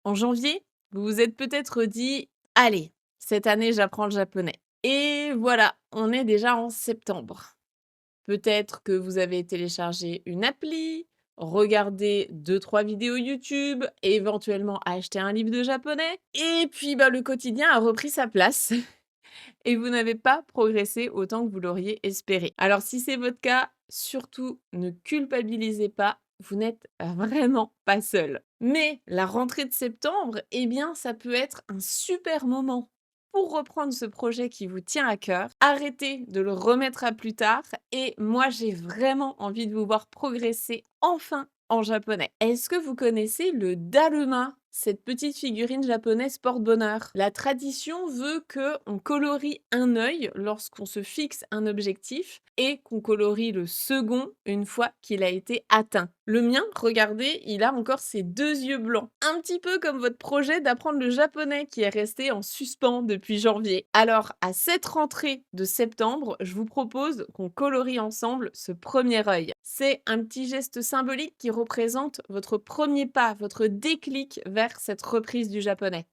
En janvier, vous vous êtes peut-être dit: «Allez, cette année j'apprends le japonais» et voilà, on est déjà en septembre. Peut-être que vous avez téléchargé une appli, regardé deux-trois vidéos YouTube, éventuellement acheté un livre de japonais et puis, le quotidien a repris sa place et vous n'avez pas progressé autant que vous l'auriez espéré. Alors si c'est votre cas, surtout ne culpabilisez pas, vous n'êtes vraiment pas seul. Mais la rentrée de septembre, eh bien, ça peut être un super moment pour reprendre ce projet qui vous tient à cœur. Arrêtez de le remettre à plus tard et moi, j'ai vraiment envie de vous voir progresser enfin en japonais. Est-ce que vous connaissez le Daruma, cette petite figurine japonaise porte-bonheur? La tradition veut que on colorie un œil lorsqu'on se fixe un objectif et qu'on colorie le second une fois qu'il a été atteint. Le mien, regardez, il a encore ses 2 yeux blancs. Un petit peu comme votre projet d'apprendre le japonais qui est resté en suspens depuis janvier. Alors, à cette rentrée de septembre, je vous propose qu'on colorie ensemble ce premier œil. C'est un petit geste symbolique qui représente votre premier pas, votre déclic vers cette reprise du japonais.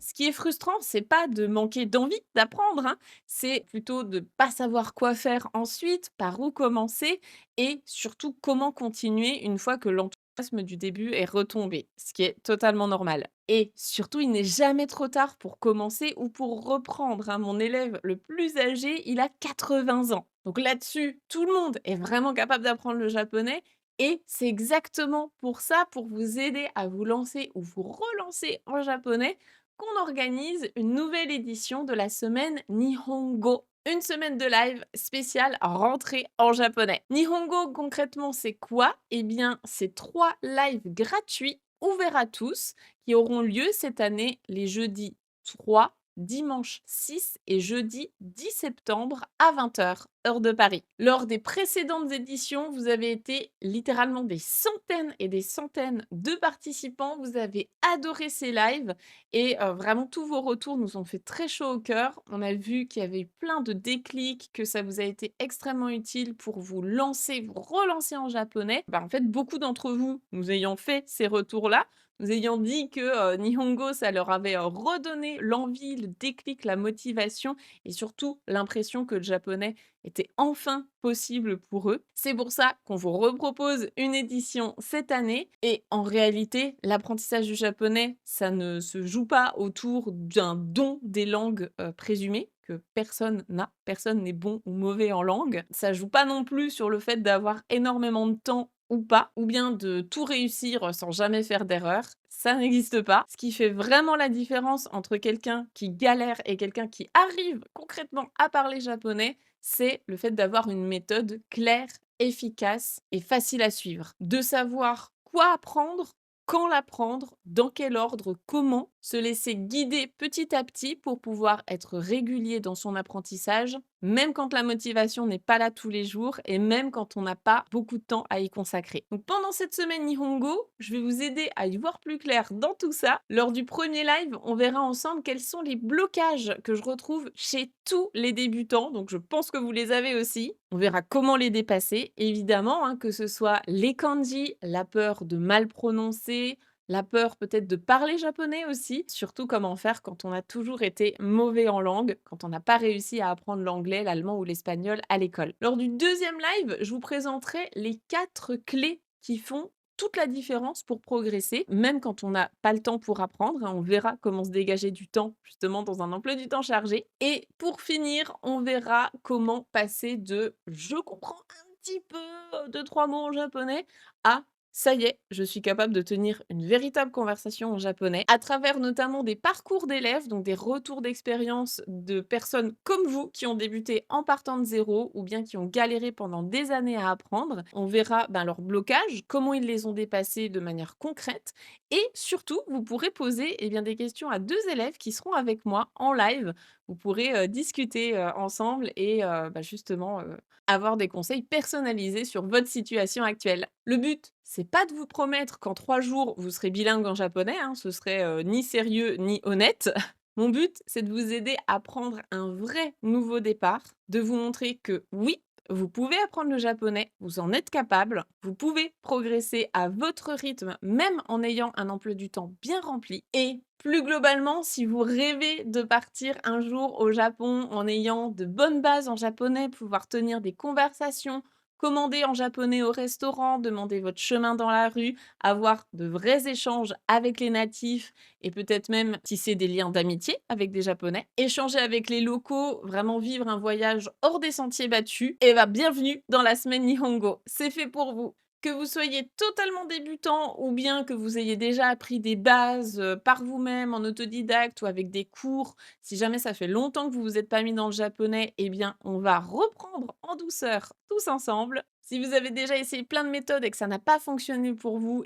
Ce qui est frustrant, c'est pas de manquer d'envie d'apprendre, hein, c'est plutôt de pas savoir quoi faire ensuite, par où commencer et surtout comment continuer une fois que l'enthousiasme du début est retombé, ce qui est totalement normal. Et surtout, il n'est jamais trop tard pour commencer ou pour reprendre, hein. Mon élève le plus âgé, il a 80 ans. Donc là-dessus, tout le monde est vraiment capable d'apprendre le japonais et c'est exactement pour ça, pour vous aider à vous lancer ou vous relancer en japonais, qu'on organise une nouvelle édition de la semaine Nihongo. Une semaine de live spéciale rentrée en japonais. Nihongo, concrètement, c'est quoi? Eh bien, c'est 3 lives gratuits, ouverts à tous, qui auront lieu cette année les jeudis 3, dimanche 6 et jeudi 10 septembre à 20 h, heure de Paris. Lors des précédentes éditions, vous avez été littéralement des centaines et des centaines de participants. Vous avez adoré ces lives et vraiment tous vos retours nous ont fait très chaud au cœur. On a vu qu'il y avait eu plein de déclics, que ça vous a été extrêmement utile pour vous lancer, vous relancer en japonais. En fait, beaucoup d'entre vous, nous ayant fait ces retours-là, nous ayant dit que, Nihongo, ça leur avait, redonné l'envie, le déclic, la motivation et surtout l'impression que le japonais était enfin possible pour eux. C'est pour ça qu'on vous repropose une édition cette année et en réalité, l'apprentissage du japonais, ça ne se joue pas autour d'un don des langues, présumé que personne n'a. Personne n'est bon ou mauvais en langue. Ça joue pas non plus sur le fait d'avoir énormément de temps ou pas, ou bien de tout réussir sans jamais faire d'erreur. Ça n'existe pas. Ce qui fait vraiment la différence entre quelqu'un qui galère et quelqu'un qui arrive concrètement à parler japonais, c'est le fait d'avoir une méthode claire, efficace et facile à suivre. De savoir quoi apprendre, quand l'apprendre, dans quel ordre, comment, se laisser guider petit à petit pour pouvoir être régulier dans son apprentissage, même quand la motivation n'est pas là tous les jours et même quand on n'a pas beaucoup de temps à y consacrer. Donc pendant cette semaine Nihongo, je vais vous aider à y voir plus clair dans tout ça. Lors du premier live, on verra ensemble quels sont les blocages que je retrouve chez tous les débutants. Donc je pense que vous les avez aussi. On verra comment les dépasser, évidemment, hein, que ce soit les kanji, la peur de mal prononcer, la peur peut-être de parler japonais aussi, surtout comment faire quand on a toujours été mauvais en langue, quand on n'a pas réussi à apprendre l'anglais, l'allemand ou l'espagnol à l'école. Lors du deuxième live, je vous présenterai les 4 clés qui font toute la différence pour progresser, même quand on n'a pas le temps pour apprendre, hein. On verra comment se dégager du temps, justement, dans un emploi du temps chargé. Et pour finir, on verra comment passer de «je comprends un petit peu 2-3 mots en japonais» à Ça y est, je suis capable de tenir une véritable conversation en japonais à travers notamment des parcours d'élèves, donc des retours d'expérience de personnes comme vous qui ont débuté en partant de zéro ou bien qui ont galéré pendant des années à apprendre. On verra leurs blocages, comment ils les ont dépassés de manière concrète et surtout, vous pourrez poser des questions à deux élèves qui seront avec moi en live. Vous pourrez discuter ensemble et justement avoir des conseils personnalisés sur votre situation actuelle. Le but, c'est pas de vous promettre qu'en 3 jours, vous serez bilingue en japonais, hein, ce serait, ni sérieux ni honnête. Mon but, c'est de vous aider à prendre un vrai nouveau départ, de vous montrer que oui, vous pouvez apprendre le japonais, vous en êtes capable, vous pouvez progresser à votre rythme, même en ayant un emploi du temps bien rempli et plus globalement, si vous rêvez de partir un jour au Japon en ayant de bonnes bases en japonais, pouvoir tenir des conversations, commander en japonais au restaurant, demander votre chemin dans la rue, avoir de vrais échanges avec les natifs et peut-être même tisser des liens d'amitié avec des Japonais, échanger avec les locaux, vraiment vivre un voyage hors des sentiers battus, et bienvenue dans la semaine Nihongo. C'est fait pour vous. Que vous soyez totalement débutant ou bien que vous ayez déjà appris des bases, par vous-même en autodidacte ou avec des cours, si jamais ça fait longtemps que vous vous êtes pas mis dans le japonais, on va reprendre en douceur tous ensemble. Si vous avez déjà essayé plein de méthodes et que ça n'a pas fonctionné pour vous,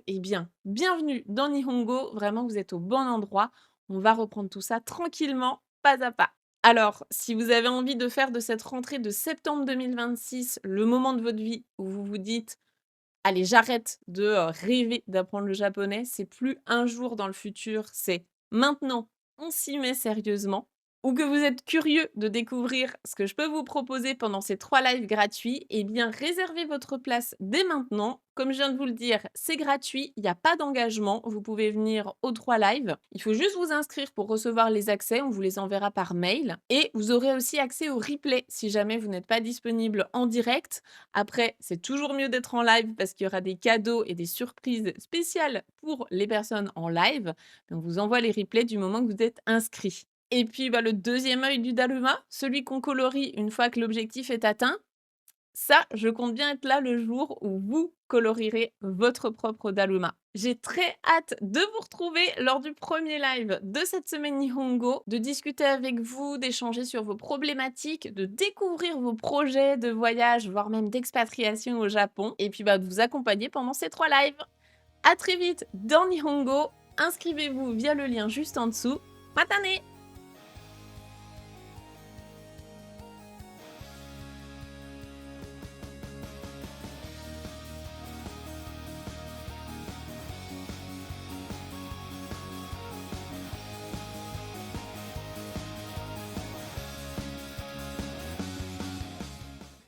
bienvenue dans Nihongo, vraiment vous êtes au bon endroit. On va reprendre tout ça tranquillement, pas à pas. Alors, si vous avez envie de faire de cette rentrée de septembre 2026 le moment de votre vie où vous vous dites: allez, j'arrête de, rêver d'apprendre le japonais. C'est plus un jour dans le futur, c'est maintenant, on s'y met sérieusement. Ou que vous êtes curieux de découvrir ce que je peux vous proposer pendant ces 3 lives gratuits, réservez votre place dès maintenant. Comme je viens de vous le dire, c'est gratuit, il n'y a pas d'engagement. Vous pouvez venir aux 3 lives. Il faut juste vous inscrire pour recevoir les accès, on vous les enverra par mail et vous aurez aussi accès au replay si jamais vous n'êtes pas disponible en direct. Après, c'est toujours mieux d'être en live parce qu'il y aura des cadeaux et des surprises spéciales pour les personnes en live. On vous envoie les replays du moment que vous êtes inscrit. Et puis, le deuxième œil du Daruma, celui qu'on colorie une fois que l'objectif est atteint, ça, je compte bien être là le jour où vous colorierez votre propre Daruma. J'ai très hâte de vous retrouver lors du premier live de cette semaine Nihongo, de discuter avec vous, d'échanger sur vos problématiques, de découvrir vos projets de voyage, voire même d'expatriation au Japon, et puis de vous accompagner pendant ces 3 lives. À très vite dans Nihongo, inscrivez-vous via le lien juste en dessous. Matane!